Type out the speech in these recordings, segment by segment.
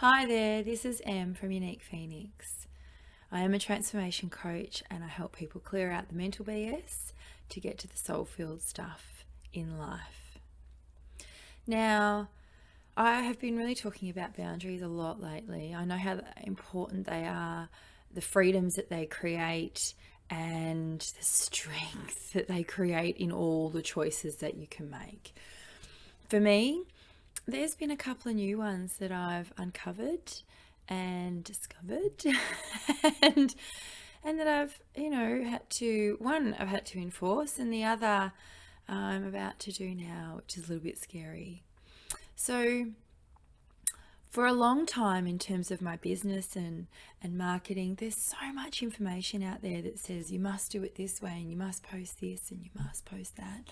Hi there, this is Em from Unique Phoenix. I am a transformation coach and I help people clear out the mental BS to get to the soul filled stuff in life. Now, I have been really talking about boundaries a lot lately. I know how important they are, the freedoms that they create, and the strength that they create in all the choices that you can make. For me, there's been a couple of new ones that I've uncovered and discovered and that I've I've had to enforce, and the other I'm about to do now, which is a little bit scary. So for a long time, in terms of my business and marketing, there's so much information out there that says you must do it this way and you must post this and you must post that.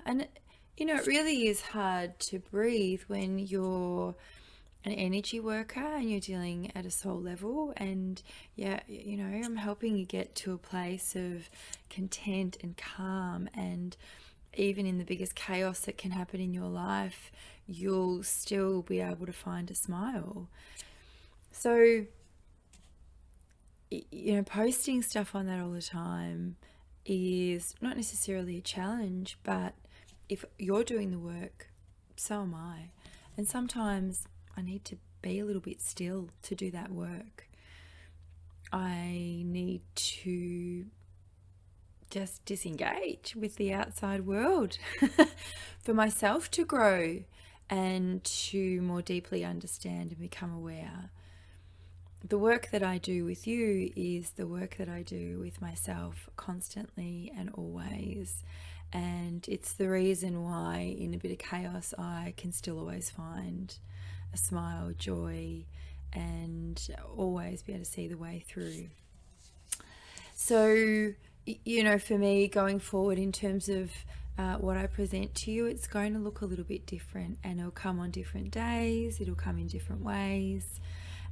And it really is hard to breathe when you're an energy worker and you're dealing at a soul level. And I'm helping you get to a place of content and calm. And even in the biggest chaos that can happen in your life, you'll still be able to find a smile. So, posting stuff on that all the time is not necessarily a challenge, but if you're doing the work, so am I. And sometimes I need to be a little bit still to do that work. I need to just disengage with the outside world for myself to grow and to more deeply understand and become aware. The work that I do with you is the work that I do with myself constantly and always. And it's the reason why in a bit of chaos I can still always find a smile, joy, and always be able to see the way through. So, for me going forward in terms of what I present to you, it's going to look a little bit different, and it'll come on different days, it'll come in different ways.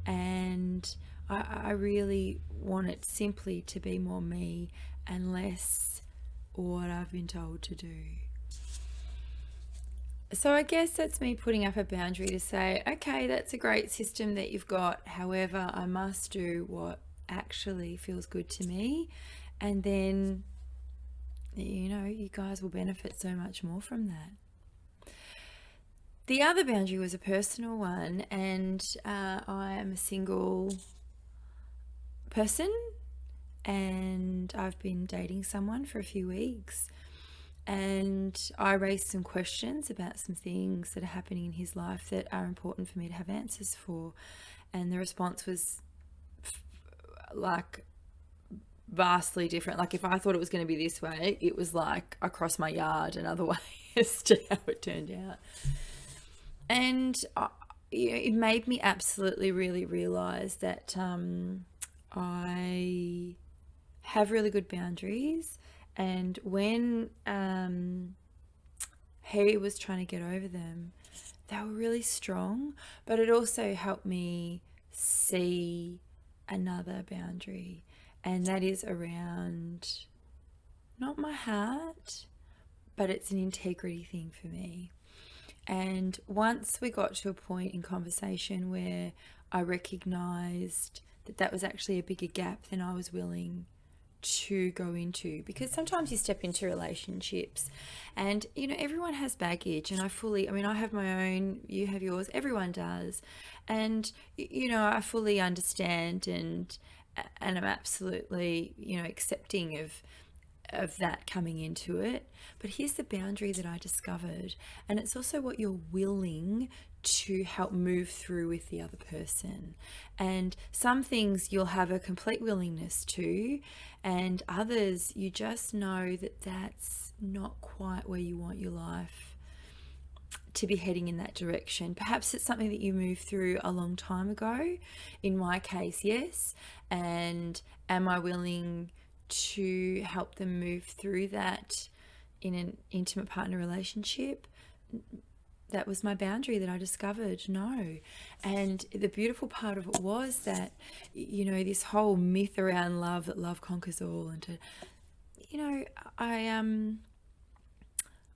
And I really want it simply to be more me and less what I've been told to do. So I guess that's me putting up a boundary to say, okay, that's a great system that you've got. However, I must do what actually feels good to me. And then, you guys will benefit so much more from that. The other boundary was a personal one, and I am a single person and I've been dating someone for a few weeks, and I raised some questions about some things that are happening in his life that are important for me to have answers for. And the response was like vastly different. Like if I thought it was going to be this way, it was like across my yard another way as to how it turned out. And it made me absolutely really realize that I have really good boundaries. And when he was trying to get over them, they were really strong, but it also helped me see another boundary, and that is around not my heart, but it's an integrity thing for me. And once we got to a point in conversation where I recognized that that was actually a bigger gap than I was willing to go into, because sometimes you step into relationships and everyone has baggage, and I have my own, you have yours, everyone does. And I fully understand and I'm absolutely accepting of that coming into it. But here's the boundary that I discovered, and it's also what you're willing to help move through with the other person. And some things you'll have a complete willingness to, and others you just know that that's not quite where you want your life to be heading in that direction. Perhaps it's something that you moved through a long time ago. In my case, yes. And am I willing to help them move through that in an intimate partner relationship? That was my boundary that I discovered. No. And the beautiful part of it was that, this whole myth around love, that love conquers all, and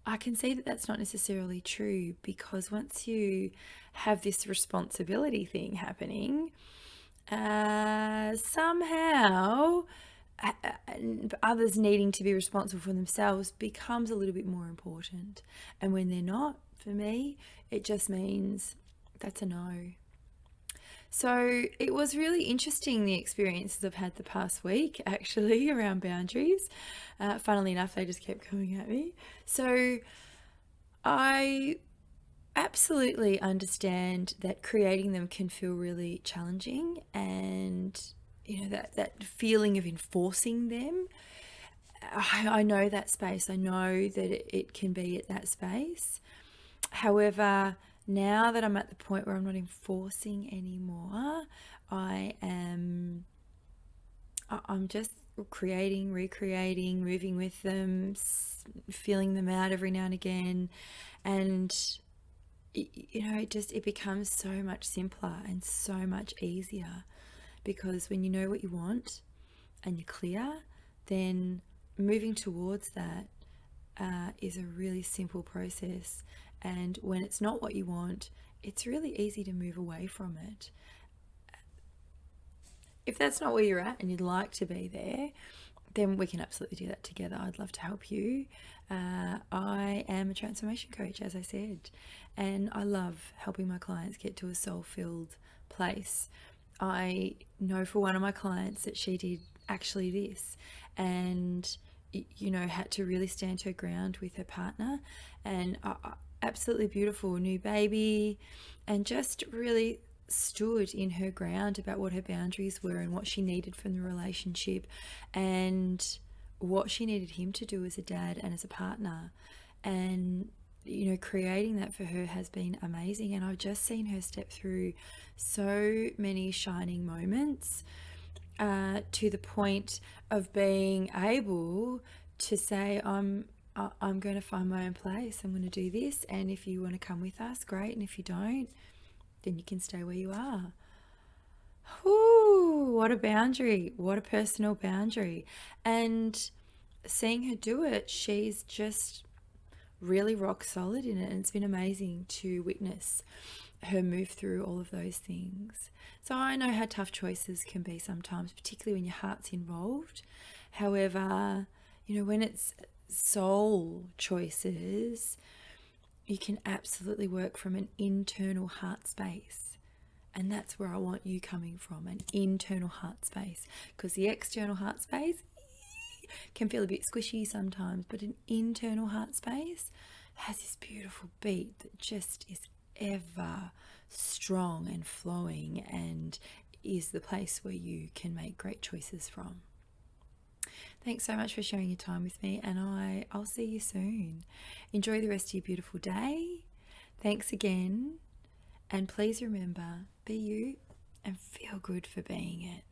I I can see that that's not necessarily true, because once you have this responsibility thing happening, somehow others needing to be responsible for themselves becomes a little bit more important. And when they're not, for me, it just means that's a no. So it was really interesting, the experiences I've had the past week, actually, around boundaries. Funnily enough, they just kept coming at me. So I absolutely understand that creating them can feel really challenging, and that feeling of enforcing them. I know that space. I know that it can be at that space. However, now that I'm at the point where I'm not enforcing anymore, I'm just creating, recreating, moving with them, feeling them out every now and again. And it becomes so much simpler and so much easier, because when you know what you want and you're clear, then moving towards that is a really simple process. And when it's not what you want, it's really easy to move away from it. If that's not where you're at and you'd like to be there, then we can absolutely do that together. I'd love to help you. I am a transformation coach, as I said, and I love helping my clients get to a soul-filled place. I know for one of my clients that she did actually this, and had to really stand her ground with her partner, and absolutely beautiful new baby, and just really stood in her ground about what her boundaries were and what she needed from the relationship, and what she needed him to do as a dad and as a partner. And creating that for her has been amazing, and I've just seen her step through so many shining moments, to the point of being able to say, I'm going to find my own place. I'm going to do this, and if you want to come with us, great, and if you don't, then you can stay where you are. Whoo, what a boundary, what a personal boundary. And seeing her do it, she's just really rock solid in it, and it's been amazing to witness her move through all of those things. So I know how tough choices can be sometimes, particularly when your heart's involved. However, when it's soul choices, you can absolutely work from an internal heart space. And that's where I want you coming from, an internal heart space. Because the external heart space can feel a bit squishy sometimes, but an internal heart space has this beautiful beat that just is ever strong and flowing, and is the place where you can make great choices from. Thanks so much for sharing your time with me, and I'll see you soon. Enjoy the rest of your beautiful day. Thanks again, and please remember, be you and feel good for being it.